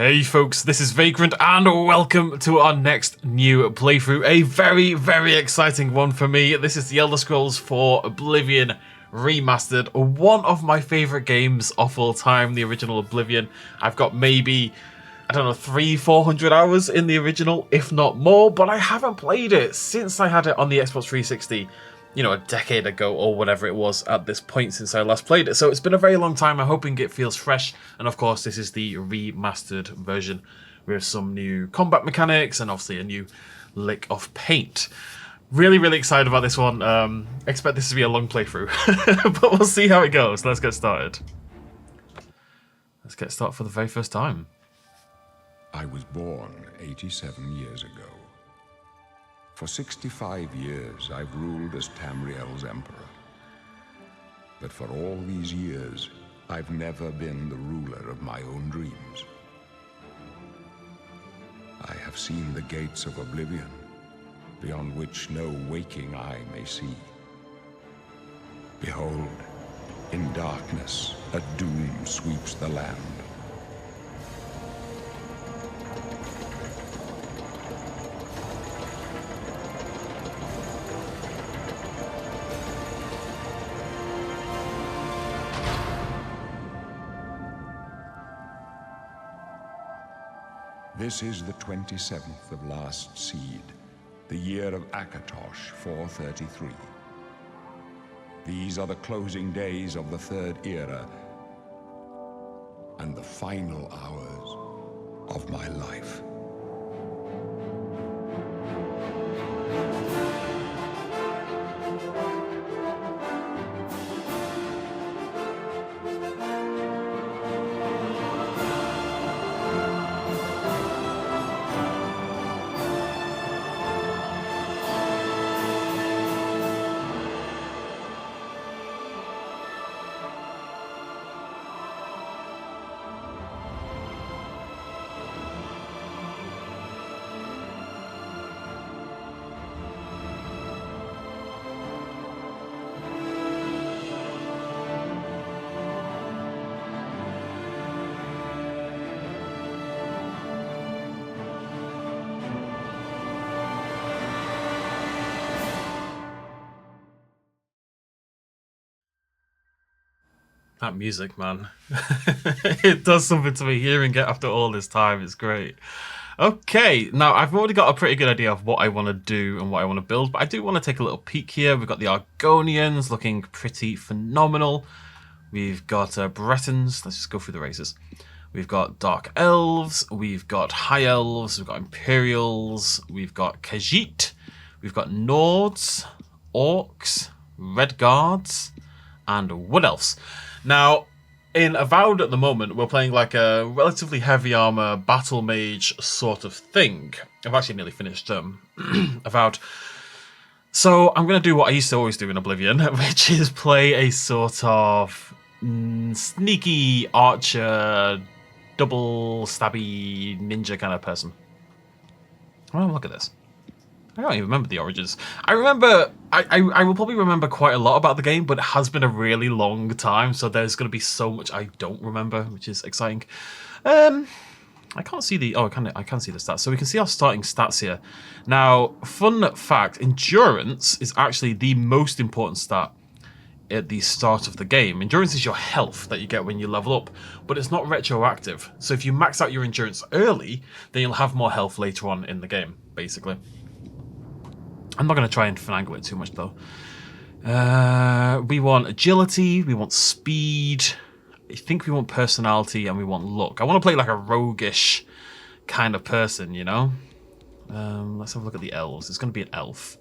Hey folks, this is Vagrant and welcome to our next new playthrough. A very, very exciting one for me. This is the Elder Scrolls 4 Oblivion Remastered, one of my favourite games of all time, the original Oblivion. I've got maybe, I don't know, 300-400 hours in the original, if not more, but I haven't played it since I had it on the Xbox 360. You know, a decade ago or whatever it was at this point since I last played it. So it's been a very long time. I'm hoping it feels fresh. And of course, this is the remastered version with some new combat mechanics and obviously a new lick of paint. Really, really excited about this one. Expect this to be a long playthrough, but we'll see how it goes. Let's get started. Let's get started for the very first time. I was born 87 years ago. For 65 years, I've ruled as Tamriel's emperor. But for all these years, I've never been the ruler of my own dreams. I have seen the gates of Oblivion, beyond which no waking eye may see. Behold, in darkness, a doom sweeps the land. This is the 27th of last seed, the year of Akatosh 433. These are the closing days of the third era and the final hours of my life. That music, man. It does something to me hearing it after all this time. It's great. Okay, now I've already got a pretty good idea of what I want to do and what I want to build, but I do want to take a little peek here. We've got the Argonians looking pretty phenomenal. We've got Bretons. Let's just go through the races. We've got Dark Elves. We've got High Elves. We've got Imperials. We've got Khajiit. We've got Nords, Orcs, Red Guards, and Wood Elves. Now, in Avowed at the moment, we're playing like a relatively heavy armor battle mage sort of thing. I've actually nearly finished Avowed. So I'm going to do what I used to always do in Oblivion, which is play a sort of sneaky archer, double stabby ninja kind of person. Oh, look at this. I don't even remember the origins. I remember, I will probably remember quite a lot about the game, but it has been a really long time, so there's going to be so much I don't remember, which is exciting. I can't see the, I can see the stats. So we can see our starting stats here. Now, fun fact, endurance is actually the most important stat at the start of the game. Endurance is your health that you get when you level up, but it's not retroactive. So if you max out your endurance early, then you'll have more health later on in the game, basically. I'm not going to try and finagle it too much, though. We want agility, we want speed, I think we want personality, and we want luck. I want to play like a roguish kind of person, you know? Let's have a look at the elves. It's going to be an elf.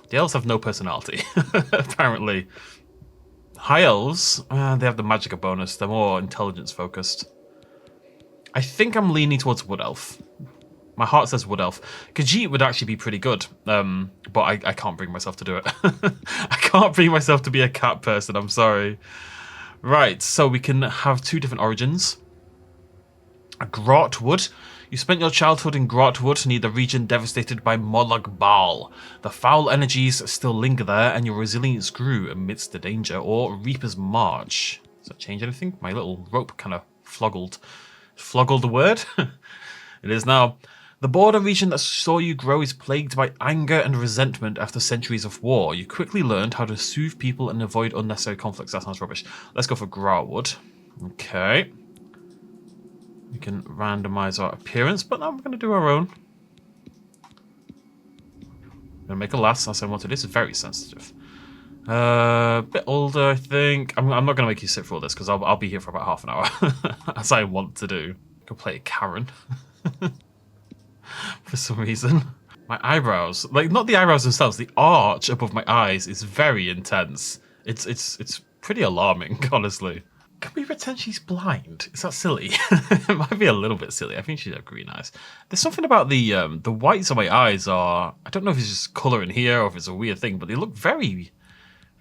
The elves have no personality, apparently. High elves, they have the magicka bonus. They're more intelligence-focused. I think I'm leaning towards wood elf. My heart says wood elf. Khajiit would actually be pretty good, but I can't bring myself to do it. I can't bring myself to be a cat person, I'm sorry. Right, so we can have two different origins. Grotwood. You spent your childhood in Grotwood, near the region devastated by Molag Bal. The foul energies still linger there, and your resilience grew amidst the danger. Or Reaper's March. Does that change anything? My little rope kind of floggled. Floggle the word? It is now. The border region that saw you grow is plagued by anger and resentment after centuries of war. You quickly learned how to soothe people and avoid unnecessary conflicts. That sounds rubbish. Let's go for Grawood. Okay. We can randomize our appearance, but now we're going to do our own. I'm going to make a last as I want to. This is very sensitive. A bit older, I think. I'm not going to make you sit for all this because I'll be here for about half an hour, as I want to do. Go play Karen. For some reason. My eyebrows, like not the eyebrows themselves, the arch above my eyes is very intense. It's pretty alarming, honestly. Can we pretend she's blind? Is that silly? It might be a little bit silly. I think she's got green eyes. There's something about the whites of my eyes are, I don't know if it's just colour in here or if it's a weird thing, but they look very,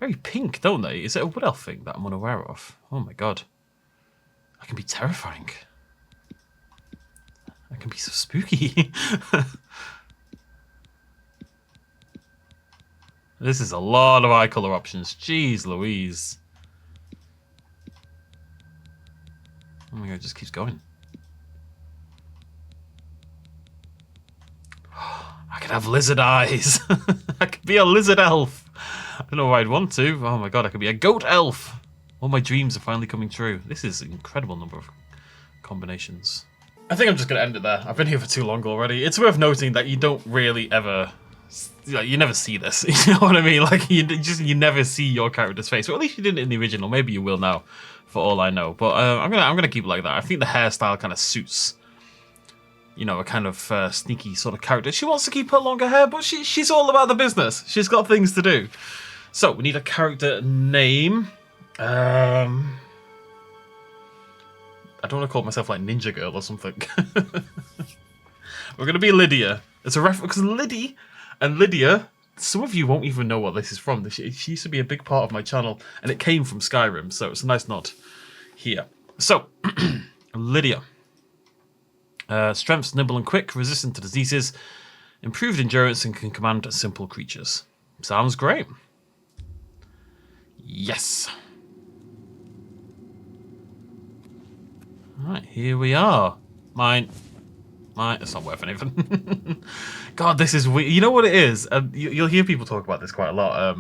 very pink, don't they? Is it a wood elf thing that I'm unaware of? Oh my god. That can be terrifying. That can be so spooky. This is a lot of eye colour options. Jeez Louise. Oh my god, it just keeps going. I could have lizard eyes. I could be a lizard elf. I don't know why I'd want to. Oh my god, I could be a goat elf. All my dreams are finally coming true. This is an incredible number of combinations. I think I'm just going to end it there. I've been here for too long already. It's worth noting that you don't really ever... Like, you never see this. You know what I mean? Like, you never see your character's face. Or at least you didn't in the original. Maybe you will now, for all I know. But I'm gonna keep it like that. I think the hairstyle kind of suits, you know, a kind of sneaky sort of character. She wants to keep her longer hair, but she's all about the business. She's got things to do. So, we need a character name. I don't want to call myself like Ninja Girl or something. We're going to be Lydia. It's a reference because Liddy and Lydia, some of you won't even know what this is from. She used to be a big part of my channel and it came from Skyrim, so it's a nice nod here. So, Lydia. Strengths, nimble and quick, resistant to diseases, improved endurance and can command simple creatures. Sounds great. Yes. Alright, here we are. Mine. It's not worth anything. God, this is weird. You know what it is? You'll hear people talk about this quite a lot.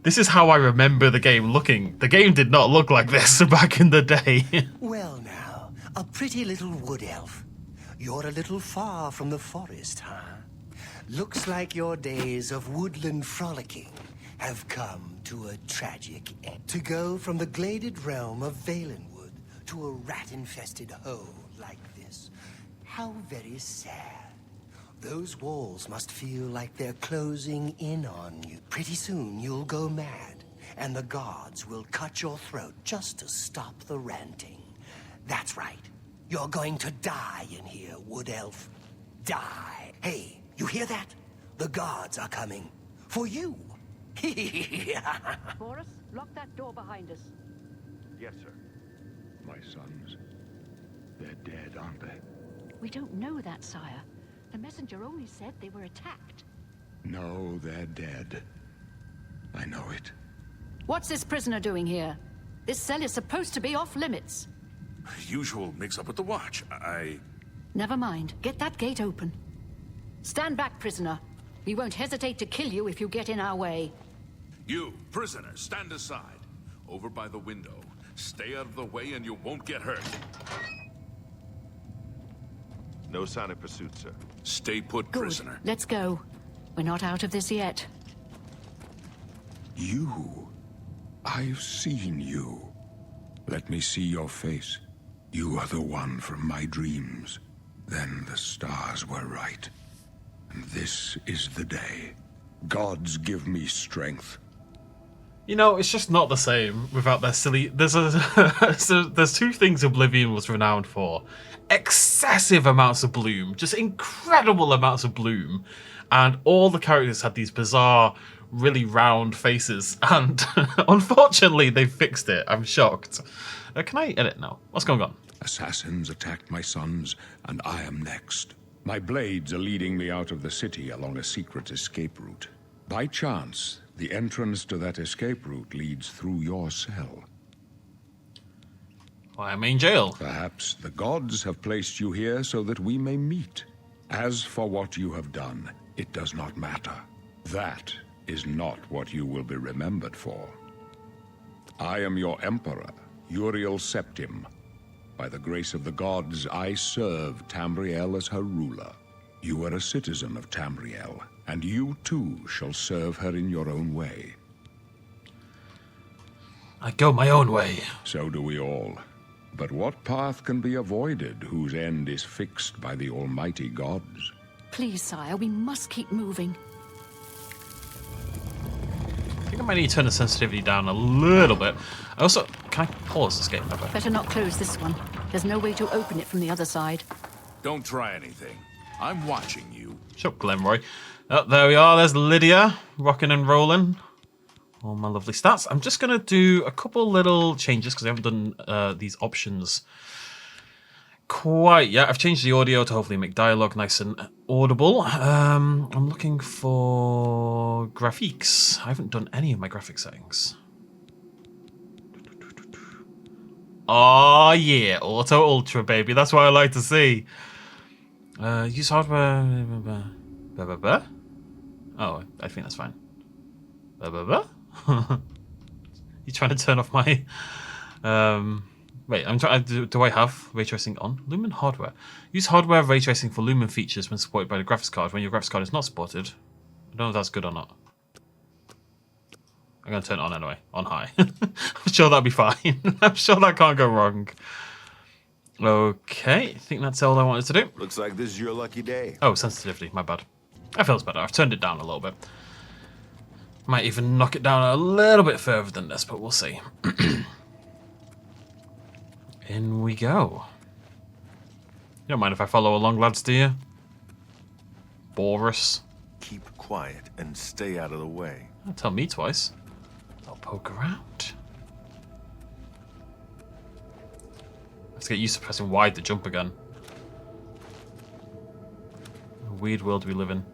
This is how I remember the game looking. The game did not look like this back in the day. Well now, a pretty little wood elf. You're a little far from the forest, huh? Looks like your days of woodland frolicking have come to a tragic end. To go from the gladed realm of Valenwood to a rat-infested hole like this. How very sad. Those walls must feel like they're closing in on you. Pretty soon you'll go mad, and the gods will cut your throat just to stop the ranting. That's right. You're going to die in here, wood elf. Die. Hey, you hear that? The gods are coming. For you. Boris, lock that door behind us. Yes, sir. My sons. They're dead, aren't they? We don't know that, sire. The messenger only said they were attacked. No, they're dead. I know it. What's this prisoner doing here? This cell is supposed to be off limits. Usual mix-up with the watch. Never mind. Get that gate open. Stand back, prisoner. We won't hesitate to kill you if you get in our way. You, prisoner, stand aside. Over by the window. Stay out of the way and you won't get hurt. No sign of pursuit, sir. Stay put, Good. prisoner. Let's go. We're not out of this yet. You. I've seen you. Let me see your face. You are the one from my dreams. Then the stars were right. And this is the day. Gods give me strength. You know, it's just not the same without their silly... There's two things Oblivion was renowned for. Excessive amounts of bloom. Just incredible amounts of bloom. And all the characters had these bizarre, really round faces. And unfortunately, they fixed it. I'm shocked. Can I edit now? What's going on? Assassins attacked my sons, and I am next. My blades are leading me out of the city along a secret escape route. By chance, the entrance to that escape route leads through your cell. Why am I in jail? Perhaps the gods have placed you here so that we may meet. As for what you have done, it does not matter. That is not what you will be remembered for. I am your emperor, Uriel Septim. By the grace of the gods, I serve Tamriel as her ruler. You are a citizen of Tamriel, and you too shall serve her in your own way. I go my own way. So do we all. But what path can be avoided whose end is fixed by the almighty gods? Please, sire, we must keep moving. I think I might need to turn the sensitivity down a little bit. I also, can I pause this game? Better not close this one. There's no way to open it from the other side. Don't try anything. I'm watching you. Shut up, Glenroy. Oh, there we are. There's Lydia, rocking and rolling. All my lovely stats. I'm just going to do a couple little changes because I haven't done these options quite yet. I've changed the audio to hopefully make dialogue nice and audible. I'm looking for graphics. I haven't done any of my graphic settings. Oh yeah, Auto Ultra, baby. That's what I like to see. Use hardware. Oh, I think that's fine. You trying to turn off my? Wait, I'm trying. Do I have ray tracing on? Lumen hardware. Use hardware ray tracing for Lumen features when supported by the graphics card. When your graphics card is not supported, I don't know if that's good or not. I'm gonna turn it on anyway, on high. I'm sure that'll be fine. I'm sure that can't go wrong. Okay, I think that's all I wanted to do. Looks like this is your lucky day. Oh, sensitivity, my bad. That feels better. I've turned it down a little bit. Might even knock it down a little bit further than this, but we'll see. In we go. You don't mind if I follow along, lads, do you? Boris. Keep quiet and stay out of the way. Don't tell me twice. I'll poke around. I have to get used to pressing wide to jump again. A weird world we live in.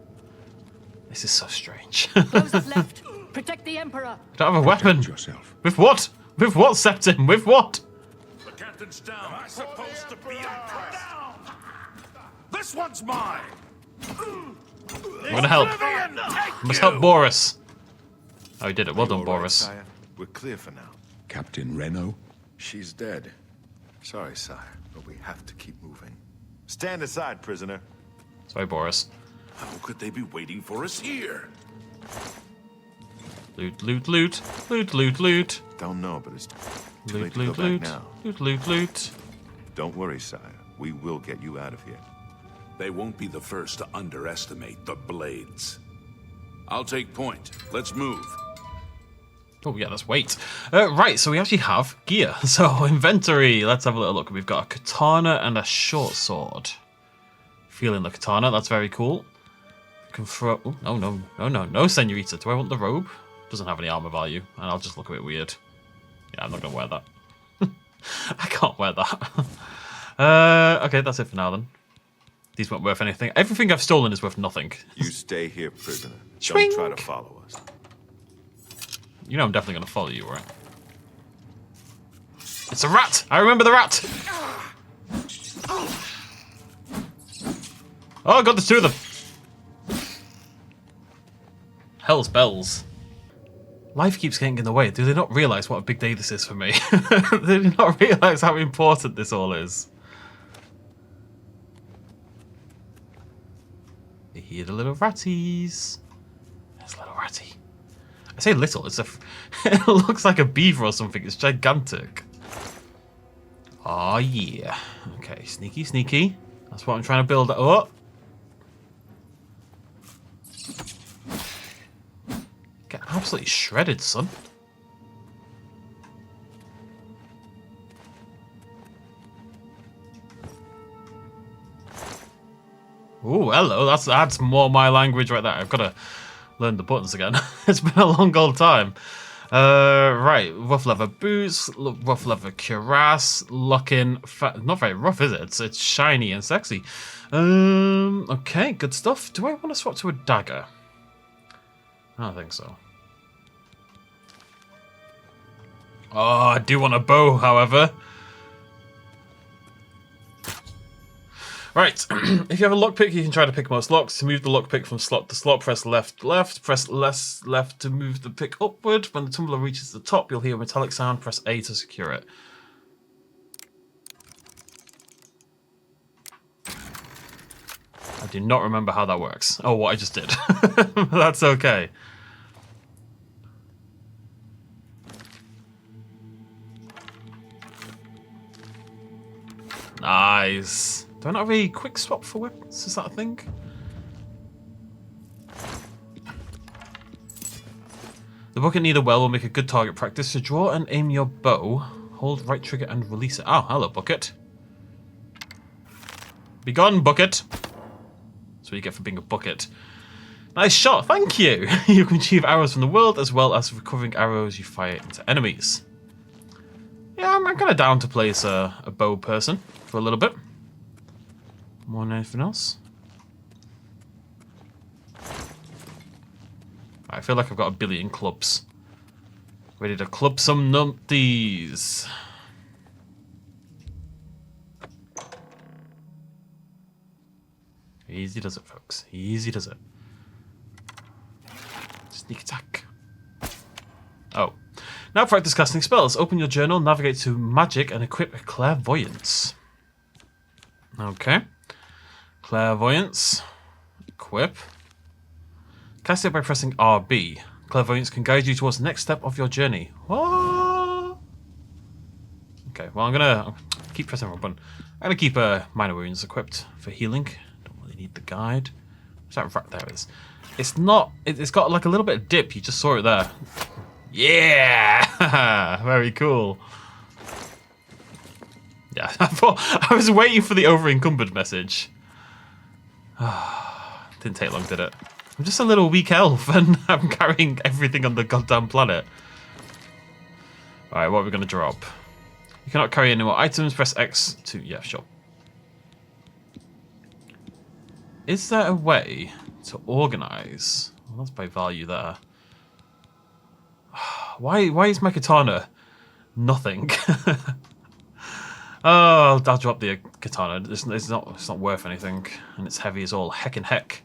This is so strange. Those left. Protect the Emperor. I don't have a weapon. Protect yourself. With what? With what, Septim? With what? The captain's down. I'm supposed to be impressed. This one's mine. I'm gonna help. I must help Boris. Oh, he did it. Well done, You all right, Boris. sire? We're clear for now. Captain Reno? She's dead. Sorry, sire, but we have to keep moving. Stand aside, prisoner. Sorry, Boris. How could they be waiting for us here? Loot, loot, loot. Loot, loot, loot. Don't know, but it's too Loot, late to loot, go loot. back now. Loot, loot, loot. Don't worry, sire. We will get you out of here. They won't be the first to underestimate the Blades. I'll take point. Let's move. Oh, yeah, that's weight. Right, so we actually have gear. So, inventory. Let's have a little look. We've got a katana and a short sword. Feeling the katana. That's very cool. Can throw... Oh, no, no, no, no, no, senorita. Do I want the robe? Doesn't have any armor value, and I'll just look a bit weird. Yeah, I'm not going to wear that. I can't wear that. Okay, that's it for now, then. These weren't worth anything. Everything I've stolen is worth nothing. You stay here, prisoner. Swing. Don't try to follow us. You know I'm definitely going to follow you, right? It's a rat! I remember the rat! Oh, I got the two of them. Hell's bells. Life keeps getting in the way. Do they not realise what a big day this is for me? They do not realise how important this all is. You hear the little ratties. There's a little ratty. I say little, it's a... it looks like a beaver or something. It's gigantic. Oh yeah. Okay, sneaky, sneaky. That's what I'm trying to build. Oh! Get absolutely shredded, son. Ooh, hello. That's more my language right there. I've got to learn the buttons again. It's been a long old time. Right, rough leather boots, rough leather cuirass, looking not very rough, is it? It's shiny and sexy. Okay, good stuff. Do I want to swap to a dagger? I don't think so. Oh, I do want a bow, however. Right, if you have a lockpick, you can try to pick most locks. To move the lockpick from slot to slot, press left, left, press left to move the pick upward. When the tumbler reaches the top, you'll hear a metallic sound. Press A to secure it. I do not remember how that works. Oh, what I just did. That's okay. Nice. Do I not have a quick swap for weapons? Is that a thing? The bucket near the well will make a good target practice. To draw and aim your bow, hold right trigger and release it. Oh, hello, bucket. Be gone, bucket. That's what you get for being a bucket. Nice shot, thank you. You can retrieve arrows from the world as well as recovering arrows you fire into enemies. Yeah, I'm kind of down to play as a bow person for a little bit. More than anything else. I feel like I've got a billion clubs. Ready to club some numpties. Easy does it, folks. Easy does it. Sneak attack. Oh. Now practice casting spells. Open your journal, navigate to magic, and equip clairvoyance. Okay. Clairvoyance. Equip. Cast it by pressing RB. Clairvoyance can guide you towards the next step of your journey. What? Okay, well I'm gonna keep pressing the button. I'm gonna keep minor wounds equipped for healing. Don't really need the guide. What's that right there is? It's not. It's got like a little bit of dip. You just saw it there. Yeah, very cool. Yeah, I was waiting for the over-encumbered message. Didn't take long, did it? I'm just a little weak elf and I'm carrying everything on the goddamn planet. Alright, what are we going to drop? You cannot carry any more items. Press X to... Yeah, sure. Is there a way to organize? Well, that's by value there. Why is my katana nothing? Oh, I'll drop the katana. It's not worth anything, and it's heavy as all heck and heck.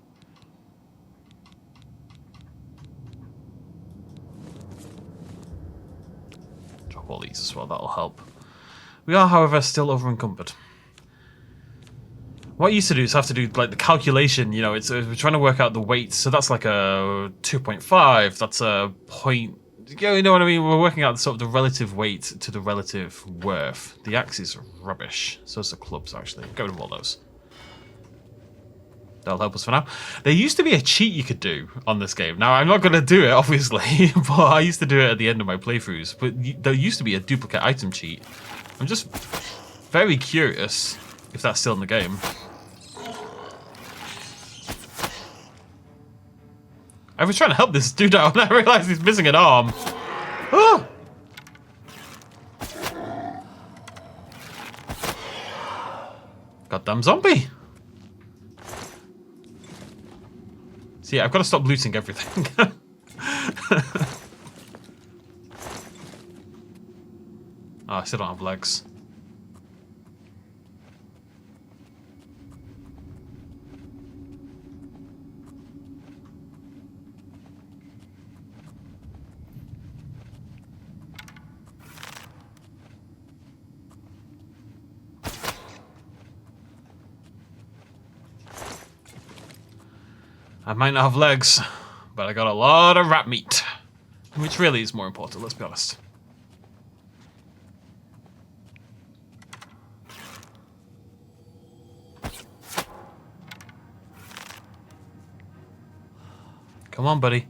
Drop all these as well. That'll help. We are, however, still over encumbered. What I used to do is have to do like the calculation. You know, we're trying to work out the weight. So that's like a 2.5. That's a point. You know what I mean? We're working out sort of the relative weight to the relative worth. The axe is rubbish. So is the clubs, actually. Get rid of all those. That'll help us for now. There used to be a cheat you could do on this game. Now, I'm not going to do it, obviously, but I used to do it at the end of my playthroughs. But there used to be a duplicate item cheat. I'm just very curious if that's still in the game. I was trying to help this dude out and I realised he's missing an arm. Oh! Goddamn zombie. See, I've got to stop looting everything. Oh, I still don't have legs. I might not have legs, but I got a lot of rat meat. Which really is more important, let's be honest. Come on, buddy.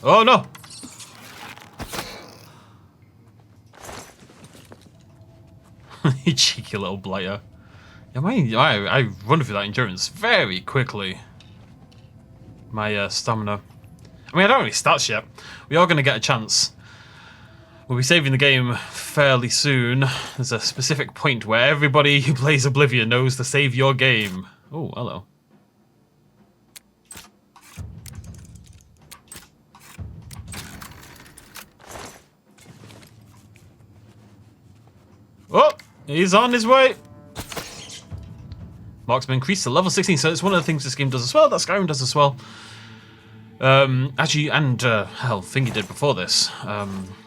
Oh, no! You cheeky little blighter. Yeah, I run through that endurance very quickly. My stamina. I mean, I don't have any stats yet. We are going to get a chance. We'll be saving the game fairly soon. There's a specific point where everybody who plays Oblivion knows to save your game. Oh, hello. Oh, he's on his way. Marksman increased to level 16, so it's one of the things this game does as well, that Skyrim does as well. Actually, and hell, Thingy did before this.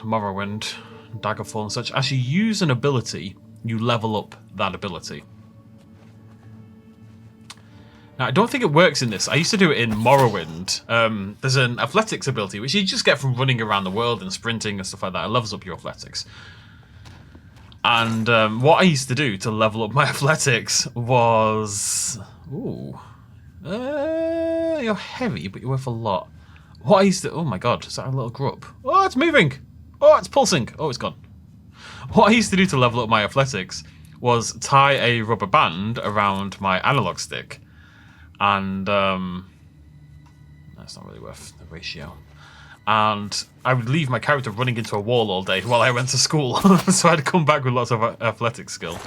Morrowind, Daggerfall and such. As you use an ability, you level up that ability. Now, I don't think it works in this. I used to do it in Morrowind. There's an athletics ability, which you just get from running around the world and sprinting and stuff like that. It levels up your athletics. And what I used to do to level up my athletics was... Ooh. You're heavy, but you're worth a lot. What I used to... Oh my god, is that a little grub? Oh, it's moving! Oh, it's pulsing! Oh, it's gone. What I used to do to level up my athletics was tie a rubber band around my analog stick. And that's not really worth the ratio. And I would leave my character running into a wall all day while I went to school. So I'd come back with lots of athletic skill.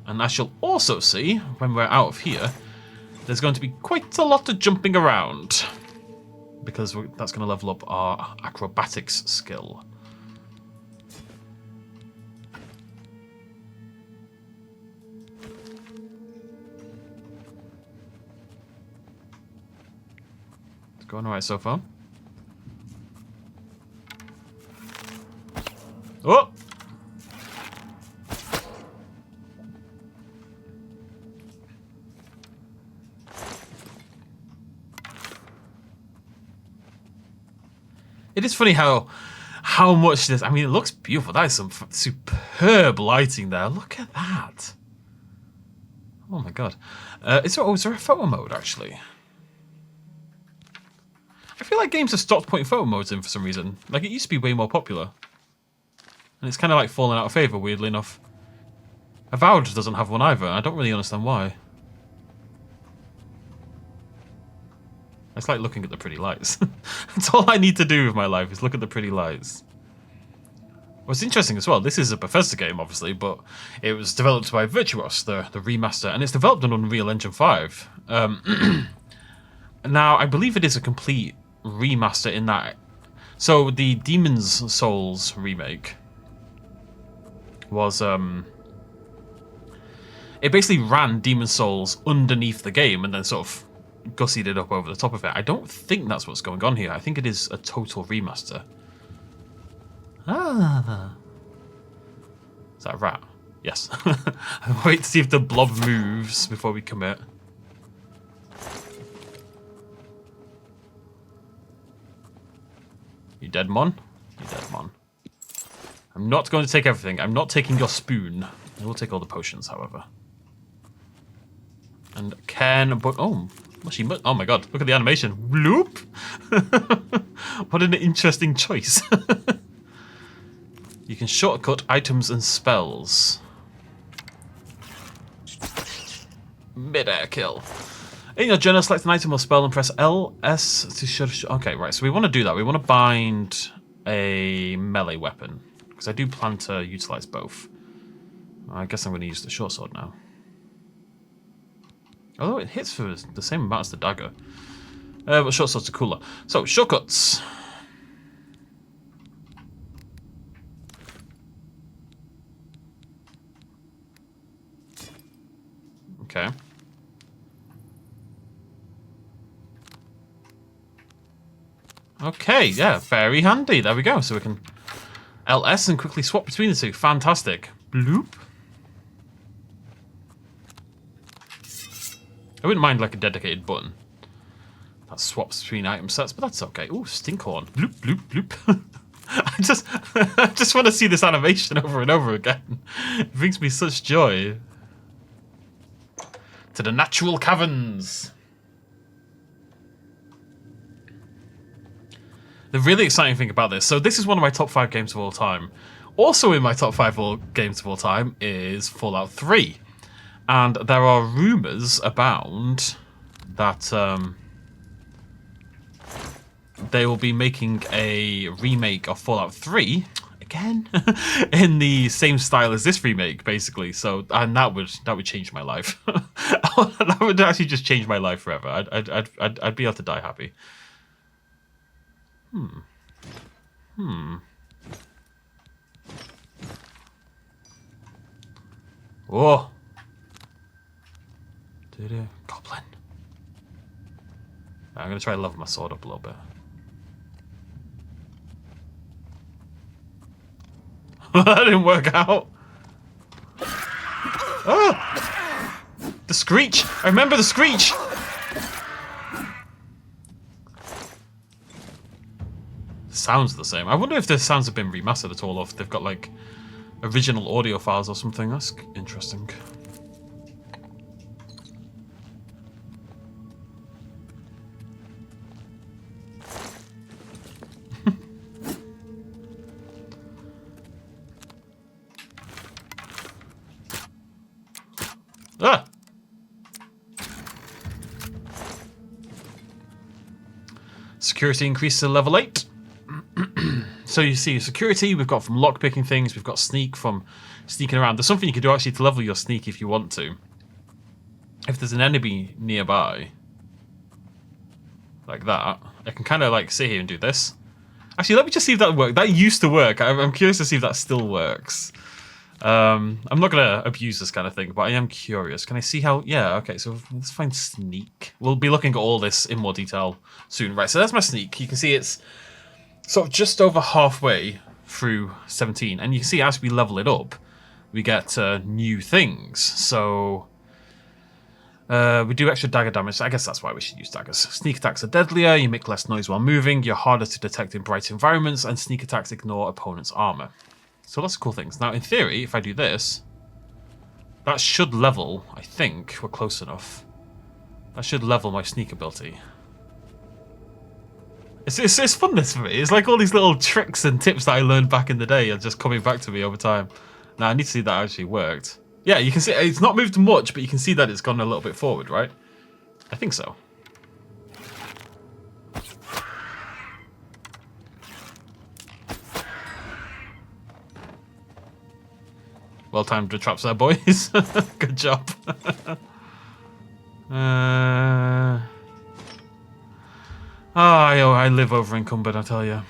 And as you'll also see, when we're out of here, there's going to be quite a lot of jumping around. Because that's going to level up our acrobatics skill. Going alright so far. Oh! It is funny how much this... I mean, it looks beautiful. That is some superb lighting there. Look at that. Oh my god. Is there a photo mode, actually? I feel like games have stopped putting photo modes in for some reason. Like, it used to be way more popular. And it's kind of like fallen out of favour, weirdly enough. Avowed doesn't have one either, and I don't really understand why. It's like looking at the pretty lights. That's all I need to do with my life, is look at the pretty lights. What's interesting as well, this is a Bethesda game, obviously, but it was developed by Virtuos, the remaster, and it's developed on Unreal Engine 5. Now, I believe it is a complete remaster in that. So the Demon's Souls remake was it basically ran Demon's Souls underneath the game and then sort of gussied it up over the top of it. I don't think that's what's going on here. I think it is a total remaster. Ah, is that a rat? Yes. Wait to see if the blob moves before we commit. You dead, Mon? You dead, Mon. I'm not going to take everything. I'm not taking your spoon. I will take all the potions, however. And oh, oh my god, look at the animation. Bloop! What an interesting choice. You can shortcut items and spells. Mid-air kill. In your journal, select an item or spell and press LS to show. Okay, right, so we want to do that. We want to bind a melee weapon, because I do plan to utilize both. I guess I'm going to use the short sword now. Although it hits for the same amount as the dagger. But short swords are cooler. So, shortcuts. Okay. Okay, yeah, very handy. There we go. So we can LS and quickly swap between the two. Fantastic. Bloop. I wouldn't mind like a dedicated button that swaps between item sets, but that's okay. Ooh, Stinkhorn. Bloop, bloop, bloop. I just want to see this animation over and over again. It brings me such joy. To the natural caverns. The really exciting thing about this, so this is one of my top 5 games of all time. Also in my top 5 games of all time is Fallout 3. And there are rumours abound that they will be making a remake of Fallout 3 again in the same style as this remake, basically. So, and that would change my life. That would actually just change my life forever. I'd be able to die happy. Oh. Goblin. I'm going to try to level my sword up a little bit. That didn't work out. Oh! The screech! I remember the screech! The sounds are the same. I wonder if the sounds have been remastered at all, or if they've got like original audio files or something. That's interesting. Ah! Security increases to level 8. So you see security, we've got from lockpicking things, we've got sneak from sneaking around. There's something you can do actually to level your sneak if you want to. If there's an enemy nearby, like that, I can kind of like sit here and do this. Actually, let me just see if that works. That used to work. I'm curious to see if that still works. I'm not going to abuse this kind of thing, but I am curious. Can I see how... Yeah, okay, so let's find sneak. We'll be looking at all this in more detail soon. Right, so that's my sneak. You can see it's sort of just over halfway through 17. And you can see as we level it up, we get new things. So we do extra dagger damage. I guess that's why we should use daggers. Sneak attacks are deadlier. You make less noise while moving. You're harder to detect in bright environments. And sneak attacks ignore opponent's armor. So lots of cool things. Now, in theory, if I do this, that should level, I think, we're close enough. That should level my sneak ability. It's fun, this for me. It's like all these little tricks and tips that I learned back in the day are just coming back to me over time. Now, I need to see that actually worked. Yeah, you can see it's not moved much, but you can see that it's gone a little bit forward, right? I think so. Well timed with traps there, boys. Good job. I live over encumbered, I tell you.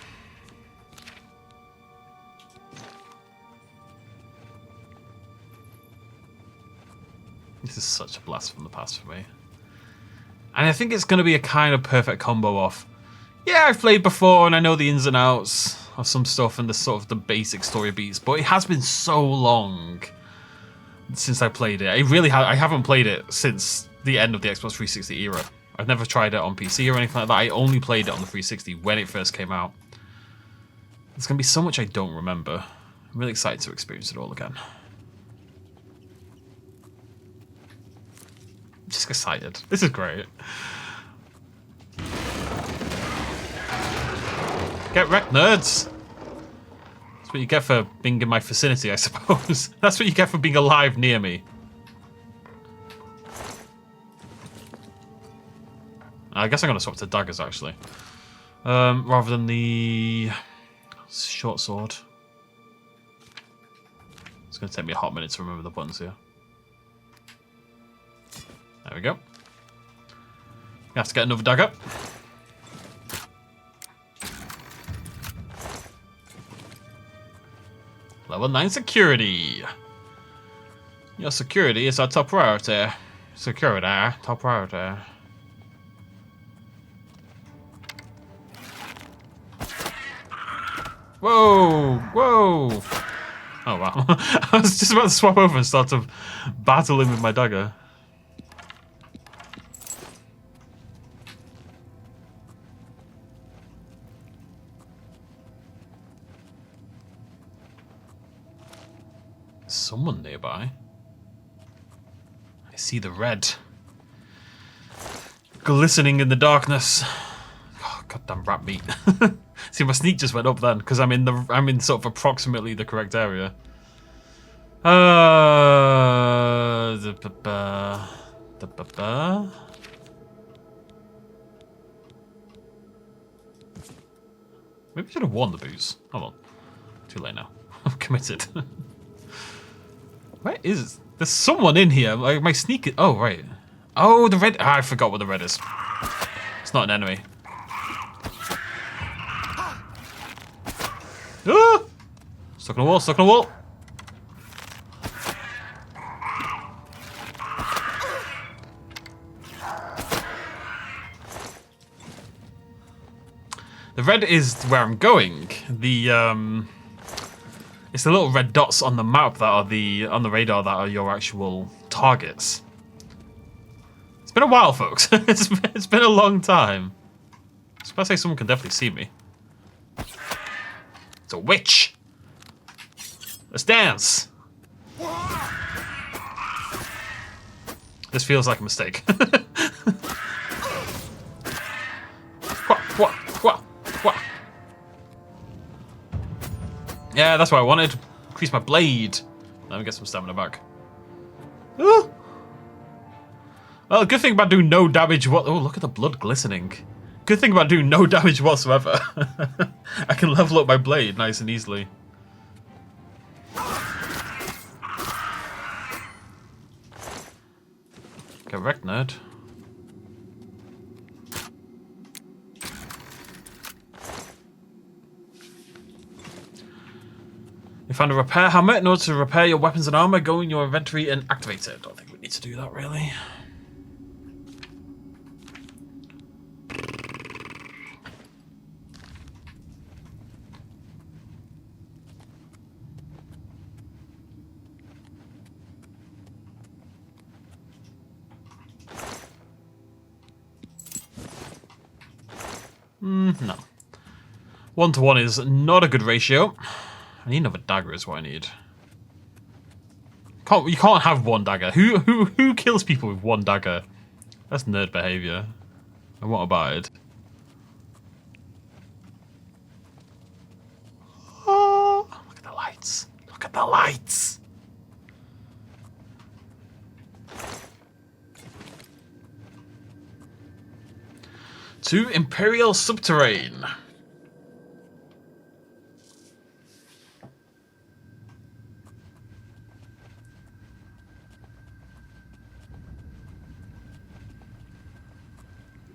This is such a blast from the past for me. And I think it's going to be a kind of perfect combo of, yeah, I've played before and I know the ins and outs of some stuff and the sort of the basic story beats, but it has been so long since I played it. I haven't played it since the end of the Xbox 360 era. I've never tried it on PC or anything like that. I only played it on the 360 when it first came out. There's going to be so much I don't remember. I'm really excited to experience it all again. I'm just excited. This is great. Get wrecked, nerds! That's what you get for being in my vicinity, I suppose. That's what you get for being alive near me. I guess I'm going to swap to daggers, actually. Rather than the short sword. It's going to take me a hot minute to remember the buttons here. There we go. You have to get another dagger. Level 9 security. Your security is our top priority. Security, top priority. Whoa! Whoa! Oh wow. I was just about to swap over and start to battle him with my dagger. Someone nearby. I see the red glistening in the darkness. Oh, goddamn rat meat. See, my sneak just went up then because I'm in sort of approximately the correct area. Maybe I should have worn the boots. Hold on. Too late now. I'm committed. Where is... There's someone in here. Like, my sneak... Oh, right. Oh, the red... I forgot what the red is. It's not an enemy. Ah! Stuck on a wall, stuck on a wall. The red is where I'm going. It's the little red dots on the map that are on the radar that are your actual targets. It's been a while, folks. It's been a long time. I was about to say someone can definitely see me. It's a witch. Let's dance. This feels like a mistake. Yeah, that's what I wanted. Increase my blade. Let me get some stamina back. Ooh. Well, good thing about doing no damage. Oh, look at the blood glistening. Good thing about doing no damage whatsoever. I can level up my blade nice and easily. Get wrecked, nerd. You found a repair hammer. In order to repair your weapons and armor, go in your inventory and activate it. Don't think we need to do that, really. No. 1-to-1 is not a good ratio. I need another dagger is what I need. You can't have one dagger. Who kills people with one dagger? That's nerd behavior. And what about it? Oh, look at the lights. Look at the lights. To Imperial Subterrane.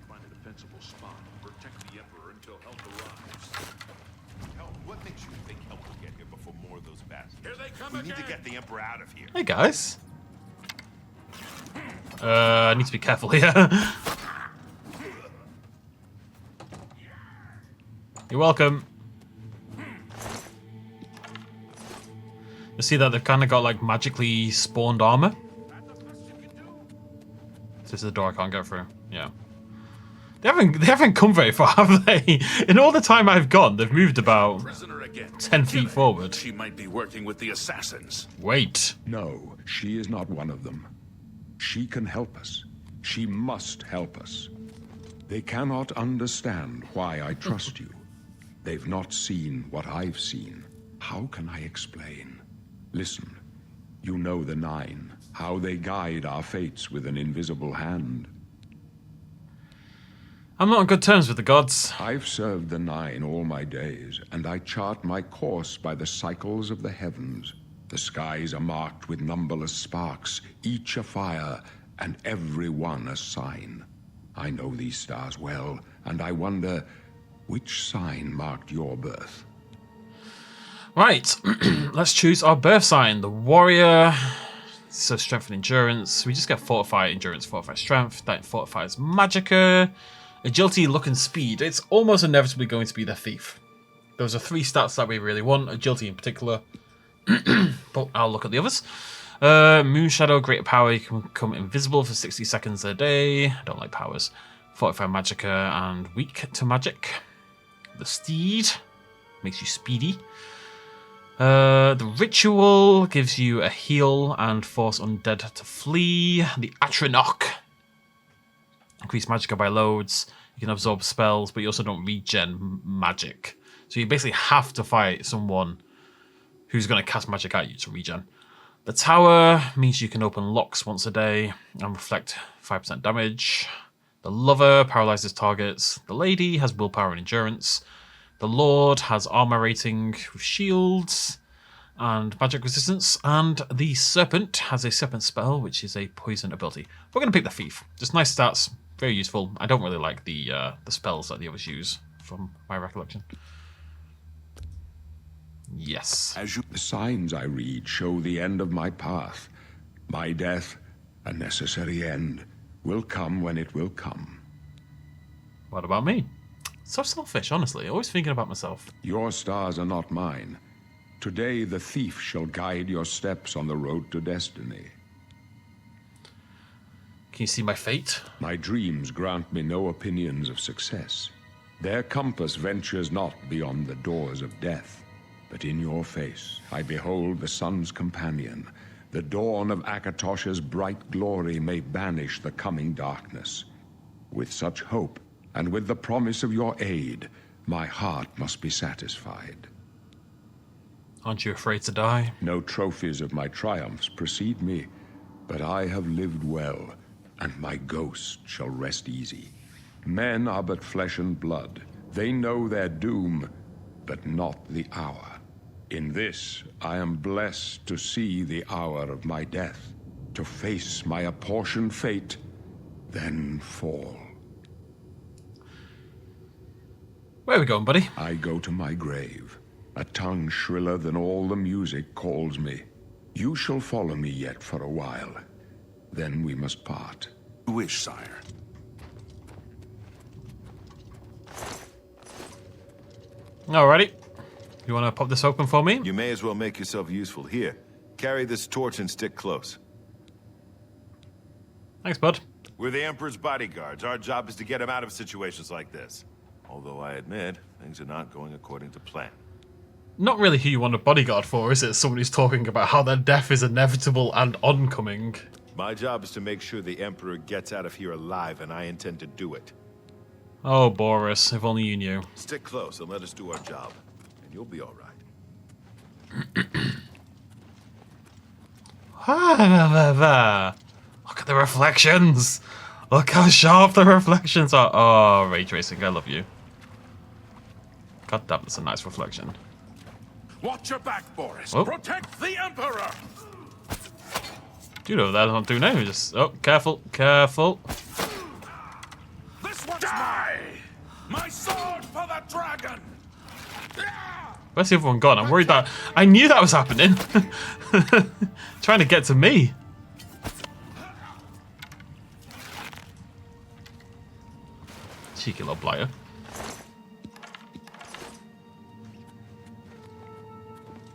Find a defensible spot. Protect the Emperor until help arrives. Help? What makes you think help will get here before more of those bastards? Here they come We again. need to get the Emperor out of here. Hey guys. I need to be careful here. You're welcome. You see that they've kind of got like magically spawned armor. This is the door I can't get through. Yeah. They haven't come very far, have they? In all the time I've gone, they've moved about Prisoner again. 10 feet forward. She might be working with the assassins. Wait. No, she is not one of them. She can help us. She must help us. They cannot understand why I trust you. They've not seen what I've seen. How can I explain? Listen, you know the Nine, how they guide our fates with an invisible hand. I'm not on good terms with the gods. I've served the Nine all my days, and I chart my course by the cycles of the heavens. The skies are marked with numberless sparks, each a fire, and every one a sign. I know these stars well, and I wonder, which sign marked your birth? Right, let's choose our birth sign. The warrior. So strength and endurance. We just get fortify endurance, fortify strength. That fortifies magicka. Agility, luck, and speed. It's almost inevitably going to be the thief. Those are 3 stats that we really want. Agility in particular. But I'll look at the others. Moonshadow, greater power. You can become invisible for 60 seconds a day. I don't like powers. Fortify magicka and weak to magic. The steed makes you speedy. The ritual gives you a heal and force undead to flee. The Atronach. Increase magicka by loads. You can absorb spells, but you also don't regen magic. So you basically have to fight someone who's going to cast magic at you to regen. The tower means you can open locks once a day and reflect 5% damage. The lover paralyzes targets. The lady has willpower and endurance. The lord has armor rating with shields and magic resistance. And the serpent has a serpent spell, which is a poison ability. We're going to pick the thief. Just nice stats. Very useful. I don't really like the spells that the others use, from my recollection. Yes. The signs I read show the end of my path. My death, a necessary end, will come when it will come. What about me? So selfish, honestly. Always thinking about myself. Your stars are not mine. Today the thief shall guide your steps on the road to destiny. Can you see my fate? My dreams grant me no opinions of success. Their compass ventures not beyond the doors of death. But in your face I behold the sun's companion. The dawn of Akatosh's bright glory may banish the coming darkness. With such hope, and with the promise of your aid, my heart must be satisfied. Aren't you afraid to die? No trophies of my triumphs precede me, but I have lived well, and my ghost shall rest easy. Men are but flesh and blood. They know their doom, but not the hour. In this, I am blessed to see the hour of my death, to face my apportioned fate, then fall. Where are we going, buddy? I go to my grave. A tongue shriller than all the music calls me. You shall follow me yet for a while. Then we must part. Wish, sire. Alrighty. You want to pop this open for me? You may as well make yourself useful. Here, carry this torch and stick close. Thanks, bud. We're the Emperor's bodyguards. Our job is to get him out of situations like this. Although I admit, things are not going according to plan. Not really who you want a bodyguard for, is it? Someone who's talking about how their death is inevitable and oncoming. My job is to make sure the Emperor gets out of here alive, and I intend to do it. Oh, Boris, if only you knew. Stick close and let us do our job, and you'll be all right. Look at the reflections! Look how sharp the reflections are! Oh, ray tracing, I love you. God damn, that's a nice reflection. Watch your back, Boris. Oh. Protect the Emperor! You know that I'm doing now. Just careful, careful. This one's die! My sword for the dragon! Where's the other one gone? I'm worried that I knew that was happening. Trying to get to me. Cheeky little blighter.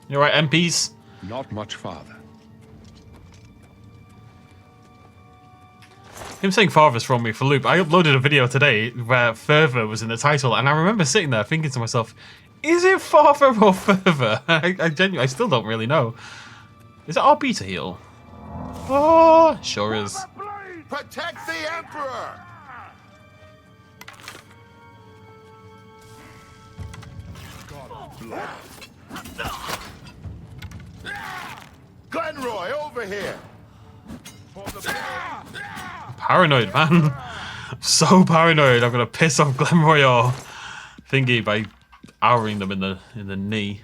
You alright, MPs? Not much farther. Him saying farthest from me for loop. I uploaded a video today where further was in the title, and I remember sitting there thinking to myself, is it farther or further? I still don't really know. Is it RB to heal? Oh, sure is. Protect the Emperor! Glenroy, over here! Paranoid, man. I'm so paranoid. I'm gonna piss off Glenroy or Thingy by arrowing them in the knee.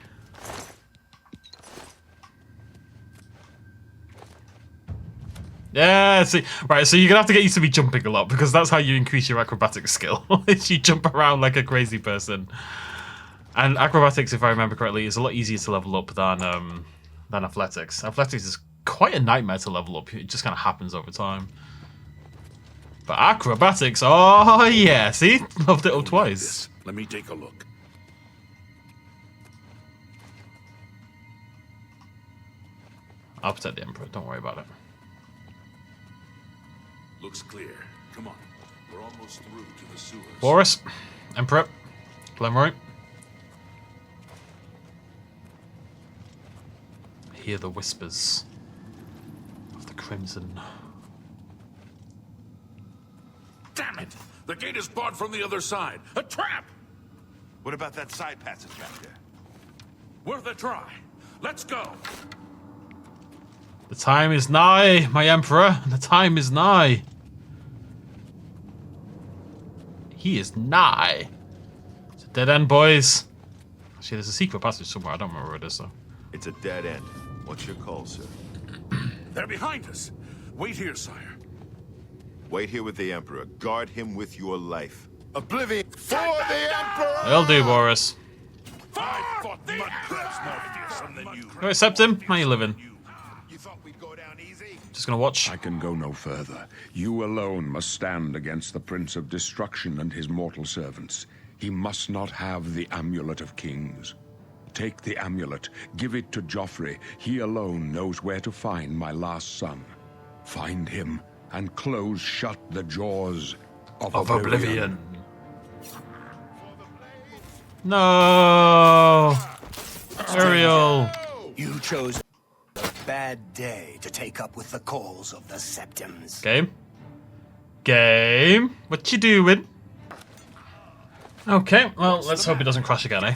Yeah, see, right, so you're gonna have to get used to me jumping a lot because that's how you increase your acrobatic skill. Is you jump around like a crazy person. And acrobatics, if I remember correctly, is a lot easier to level up than athletics. Athletics is quite a nightmare to level up. It just kind of happens over time. But acrobatics, oh yeah, see? Loved it up twice. Let me take a look. I'll protect the Emperor, don't worry about it. Looks clear. Come on. We're almost through to the sewers. Boris, Emperor, Glenroy. Hear the whispers of the Crimson. Damn it! The gate is barred from the other side. A trap! What about that side passage back there? Worth a try. Let's go. The time is nigh, my Emperor. The time is nigh. He is nigh. It's a dead end, boys. Actually, there's a secret passage somewhere. I don't remember where it is, though. It's a dead end. What's your call, sir? They're behind us. Wait here, sire. Wait here with the Emperor. Guard him with your life. Oblivion for the Emperor! They'll do, Boris. I fought mudcrabs more fearsome than you. You accept him? How you living? You thought we'd go down easy? Just gonna watch. I can go no further. You alone must stand against the Prince of Destruction and his mortal servants. He must not have the Amulet of Kings. Take the amulet, give it to Joffrey. He alone knows where to find my last son. Find him and close shut the jaws of Oblivion. No! Ariel! You chose a bad day to take up with the calls of the Septums. Game? What you doing? Okay, well, let's hope it doesn't crash again, eh?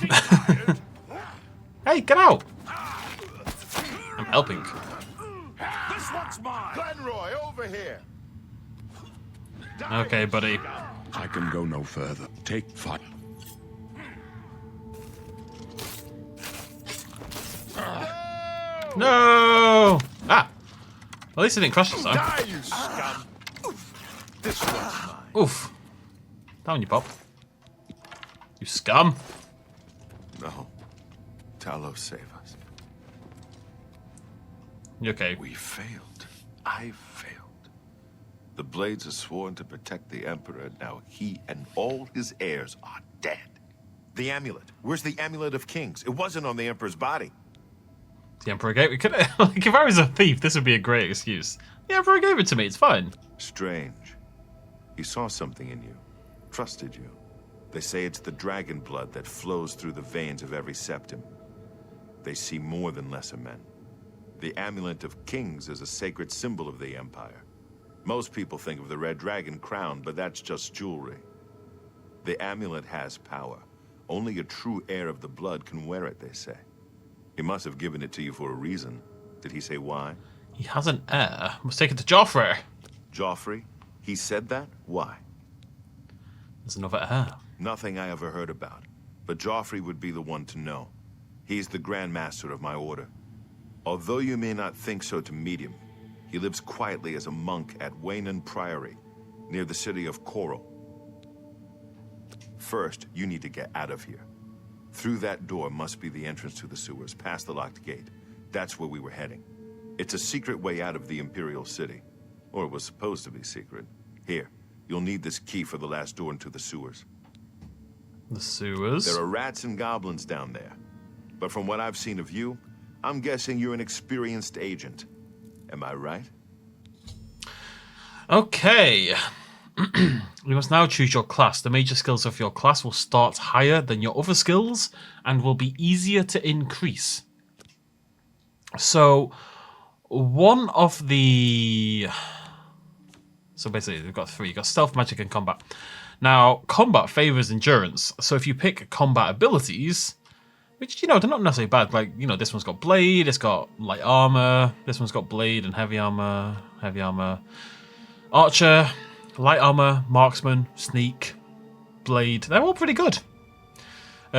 Hey, get out! I'm helping. This one's mine! Glenroy, over here! Okay, buddy. I can go no further. Take fight. No! Ah! At least it didn't crash this time. Die, you scum! This one's mine. Oof. Down you pop. You scum. No. Talos, save us. You okay? We failed. I failed. The Blades are sworn to protect the Emperor. Now he and all his heirs are dead. The amulet. Where's the Amulet of Kings? It wasn't on the Emperor's body. The Emperor gave it. Like, if I was a thief, this would be a great excuse. The Emperor gave it to me. It's fine. Strange. He saw something in you. Trusted you. They say it's the dragon blood that flows through the veins of every septim. They see more than lesser men. The Amulet of Kings is a sacred symbol of the Empire. Most people think of the red dragon crown, but that's just jewelry. The amulet has power. Only a true heir of the blood can wear it, they say. He must have given it to you for a reason. Did he say why? He has an heir. Must take it to Joffrey. Joffrey? He said that? Why? There's another heir. Nothing I ever heard about. But Joffrey would be the one to know. He's the Grand Master of my order. Although you may not think so to meet him, he lives quietly as a monk at Waynon Priory, near the city of Coral. First, you need to get out of here. Through that door must be the entrance to the sewers, past the locked gate. That's where we were heading. It's a secret way out of the Imperial City. Or it was supposed to be secret. Here, you'll need this key for the last door into the sewers. The sewers? There are rats and goblins down there. But from what I've seen of you, I'm guessing you're an experienced agent. Am I right? Okay. You must now choose your class. The major skills of your class will start higher than your other skills and will be easier to increase. So, one of the... So basically, we've got three. You've got stealth, magic, and combat. Now, combat favors endurance. So if you pick combat abilities, which, you know, they're not necessarily bad. Like, you know, this one's got blade, it's got light armor. This one's got blade and heavy armor. Archer, light armor, marksman, sneak, blade. They're all pretty good.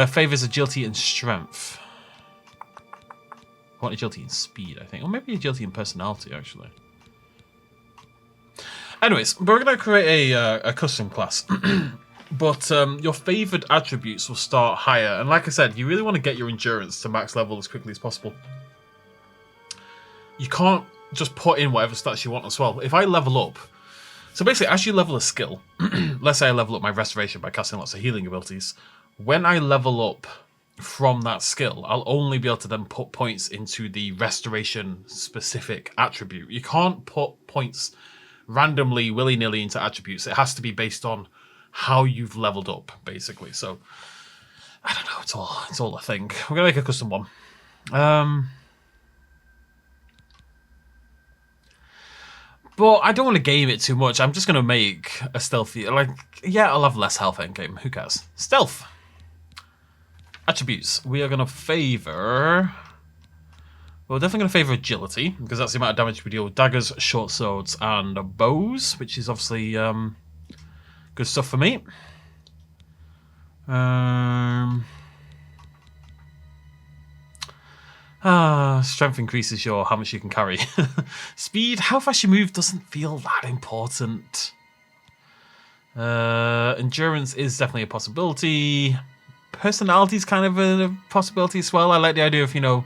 Favors agility and strength. I want agility and speed, I think. Or maybe agility and personality, actually. Anyways, we're going to create a custom class. But your favoured attributes will start higher. And like I said, you really want to get your endurance to max level as quickly as possible. You can't just put in whatever stats you want as well. If I level up... So basically, as you level a skill, let's say I level up my restoration by casting lots of healing abilities. When I level up from that skill, I'll only be able to then put points into the restoration specific attribute. You can't put points randomly, willy-nilly into attributes. It has to be based on how you've leveled up, basically. So, I don't know, it's all a thing. We're going to make a custom one. But I don't want to game it too much. I'm just going to make a stealthy... Like, yeah, I'll have less health endgame. Who cares? Stealth. Attributes. We are going to favour... We're definitely going to favour agility, because that's the amount of damage we deal with daggers, short swords, and bows, which is obviously good stuff for me. Strength increases your how much you can carry. Speed, how fast you move doesn't feel that important. Endurance is definitely a possibility. Personality is kind of a possibility as well. I like the idea of, you know,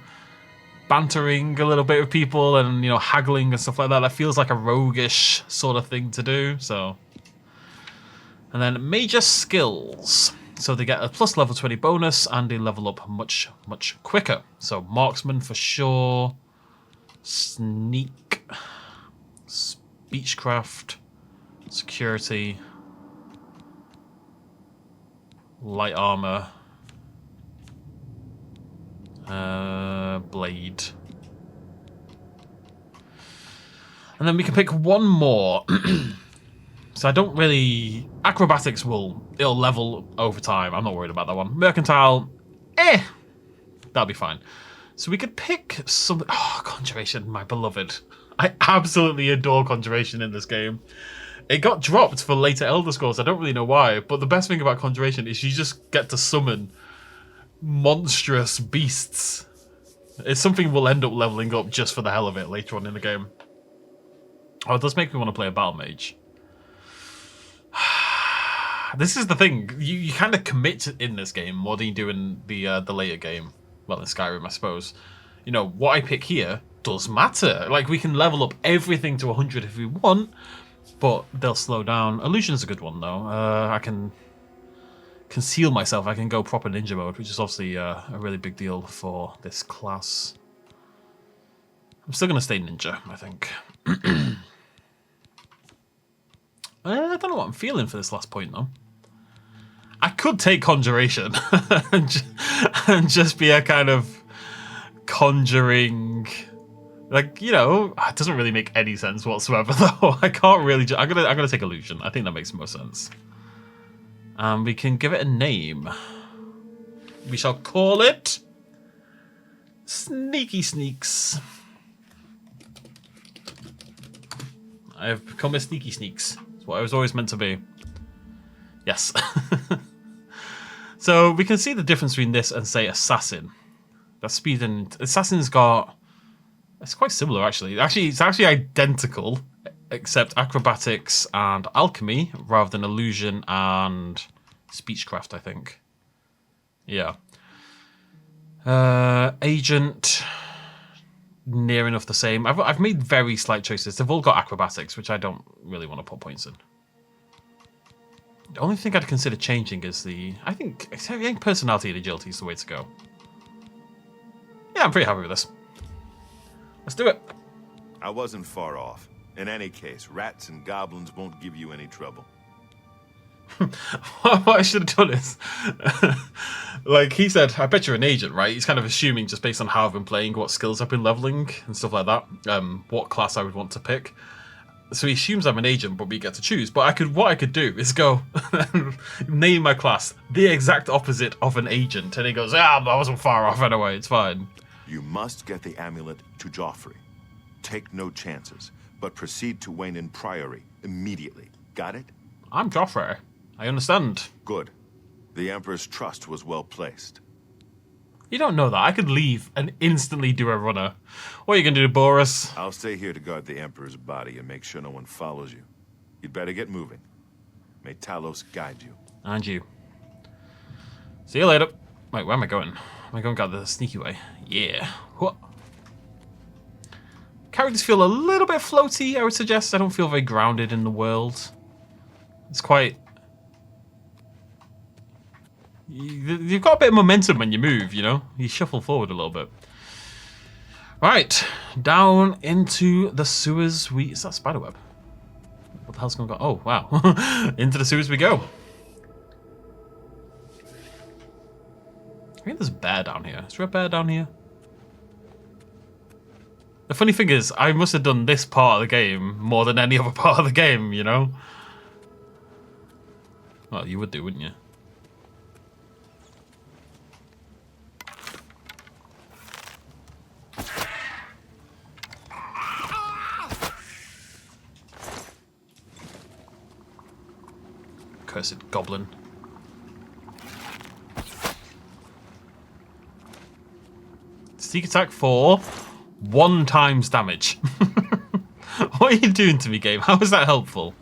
bantering a little bit with people and, you know, haggling and stuff like that. That feels like a roguish sort of thing to do. So, and then major skills. So they get a plus level 20 bonus and they level up much, much quicker. So marksman for sure. Sneak. Speechcraft. Security. Light armor. Blade. And then we can pick one more. So I don't really... Acrobatics it'll level over time. I'm not worried about that one. Mercantile, that'll be fine. So we could pick some... Oh, Conjuration, my beloved. I absolutely adore Conjuration in this game. It got dropped for later Elder Scrolls. I don't really know why, but the best thing about Conjuration is you just get to summon monstrous beasts. It's something we'll end up leveling up just for the hell of it later on in the game. Oh, it does make me want to play a Battle Mage. This is the thing. You kind of commit in this game more than you do in the later game. Well, in Skyrim, I suppose. You know, what I pick here does matter. Like, we can level up everything to 100 if we want, but they'll slow down. Illusion's a good one, though. I can conceal myself. I can go proper ninja mode, which is obviously a really big deal for this class. I'm still going to stay ninja, I think. I don't know what I'm feeling for this last point, though. I could take Conjuration and just be a kind of conjuring... Like, you know, it doesn't really make any sense whatsoever, though. I can't really... I'm gonna take Illusion. I think that makes more sense. We can give it a name. We shall call it... Sneaky Sneaks. I have become a Sneaky Sneaks. That's what I was always meant to be. Yes. So we can see the difference between this and, say, Assassin. That's speed and... Assassin's got... It's quite similar, actually. It's actually identical, except acrobatics and alchemy, rather than illusion and speechcraft, I think. Yeah. Agent... Near enough the same. I've made very slight choices. They've all got acrobatics, which I don't really want to put points in. The only thing I'd consider changing is I think personality and agility is the way to go. Yeah, I'm pretty happy with this. Let's do it. I wasn't far off. In any case, rats and goblins won't give you any trouble. What I should have done is, like he said, I bet you're an agent, right? He's kind of assuming just based on how I've been playing, what skills I've been leveling and stuff like that, what class I would want to pick. So he assumes I'm an agent, but we get to choose. But what I could do is go name my class the exact opposite of an agent, and he goes, I wasn't far off anyway. It's fine. You must get the amulet to Joffrey. Take no chances, but proceed to Wayne Priory immediately. Got it? I'm Joffrey. I understand. Good. The Emperor's trust was well placed. You don't know that. I could leave and instantly do a runner. What are you going to do, Boris? I'll stay here to guard the Emperor's body and make sure no one follows you. You'd better get moving. May Talos guide you. And you. See you later. Wait, where am I going? Am I going the sneaky way? Yeah. What? Characters feel a little bit floaty, I would suggest. I don't feel very grounded in the world. It's quite... You've got a bit of momentum when you move, you know? You shuffle forward a little bit. Right. Down into the sewers Is that spiderweb? What the hell's going on? Oh, wow. Into the sewers we go. I think there's a bear down here. Is there a bear down here? The funny thing is, I must have done this part of the game more than any other part of the game, you know? Well, you would do, wouldn't you? Cursed goblin. Sneak attack for 1 times damage. What are you doing to me, game? How is that helpful?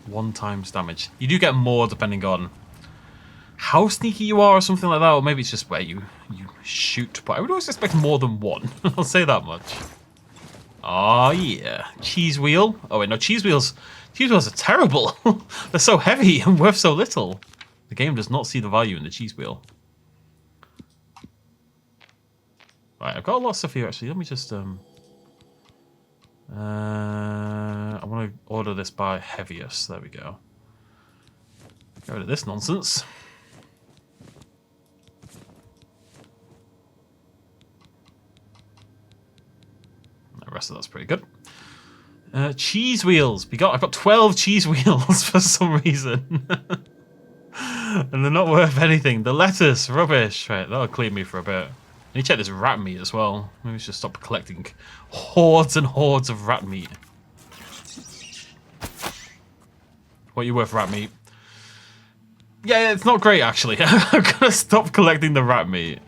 1 times damage. You do get more depending on how sneaky you are or something like that, or maybe it's just where you shoot, but I would always expect more than 1. I'll say that much. Oh yeah. Cheese wheel. Oh wait, no, cheese wheel's Cheese wheels are terrible. They're so heavy and worth so little. The game does not see the value in the cheese wheel. Right, I've got a lot of stuff here actually. Let me just I want to order this by heaviest. There we go. Get rid of this nonsense. The rest of that's pretty good. Cheese wheels. I've got 12 cheese wheels for some reason. And they're not worth anything. The lettuce, rubbish. Right, that'll clean me for a bit. I need to check this rat meat as well. Maybe we should stop collecting hordes and hordes of rat meat. What are you worth, rat meat? Yeah, it's not great actually. I'm gonna stop collecting the rat meat.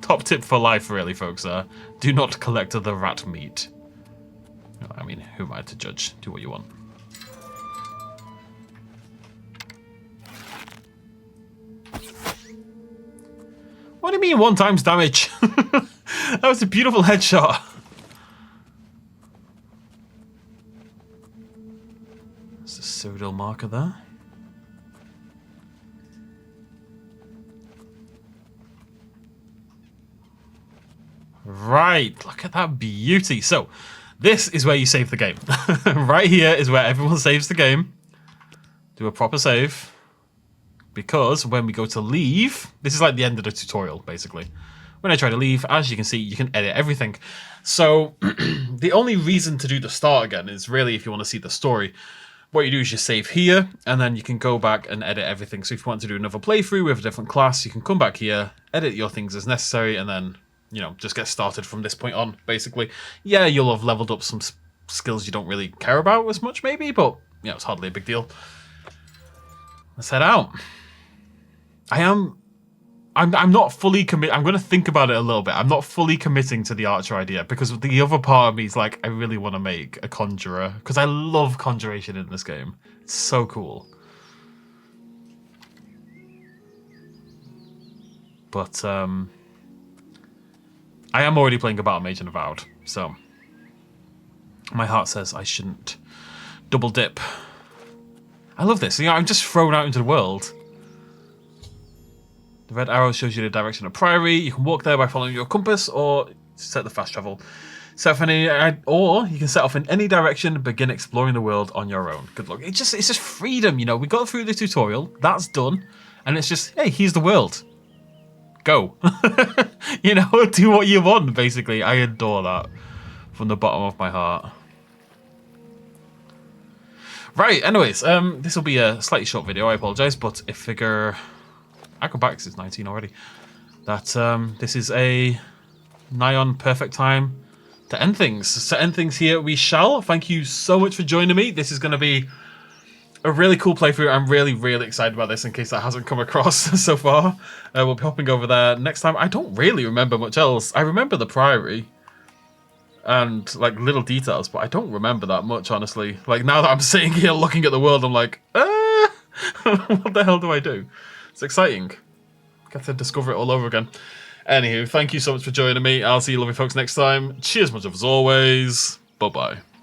Top tip for life, really, folks. Do not collect the rat meat. I mean, who am I to judge? Do what you want. What do you mean 1 times damage? That was a beautiful headshot. There's the Cyrodiil marker there. Right, look at that beauty. So, this is where you save the game. Right here is where everyone saves the game. Do a proper save. Because when we go to leave, this is like the end of the tutorial, basically. When I try to leave, as you can see, you can edit everything. So the only reason to do the start again is really if you want to see the story. What you do is you save here, and then you can go back and edit everything. So if you want to do another playthrough with a different class, you can come back here, edit your things as necessary, and then, you know, just get started from this point on, basically. Yeah, you'll have leveled up some skills you don't really care about as much, maybe, but, you know, it's hardly a big deal. Let's head out. I'm not fully commit. I'm going to think about it a little bit. I'm not fully committing to the Archer idea because the other part of me is like, I really want to make a Conjurer because I love conjuration in this game. It's so cool. But I am already playing a Battle Mage and Avowed, so my heart says I shouldn't double dip. I love this. You know, I'm just thrown out into the world. The red arrow shows you the direction of Priory. You can walk there by following your compass, or set the fast travel. Or you can set off in any direction and begin exploring the world on your own. Good luck. It's just freedom, you know. We got through the tutorial. That's done, and it's just, hey, here's the world. Go. You know, do what you want. Basically, I adore that from the bottom of my heart. Right. Anyways, this will be a slightly short video. I apologize, but I figure. Acrobatics is 19 already. That this is a nigh on perfect time to end things. To end things here, we shall. Thank you so much for joining me. This is going to be a really cool playthrough. I'm really, really excited about this in case that hasn't come across so far. We'll be hopping over there next time. I don't really remember much else. I remember the Priory and like little details, but I don't remember that much, honestly. Like now that I'm sitting here looking at the world, I'm like, what the hell do I do? It's exciting. Get to discover it all over again. Anywho, thank you so much for joining me. I'll see you lovely folks next time. Cheers much as always. Bye-bye.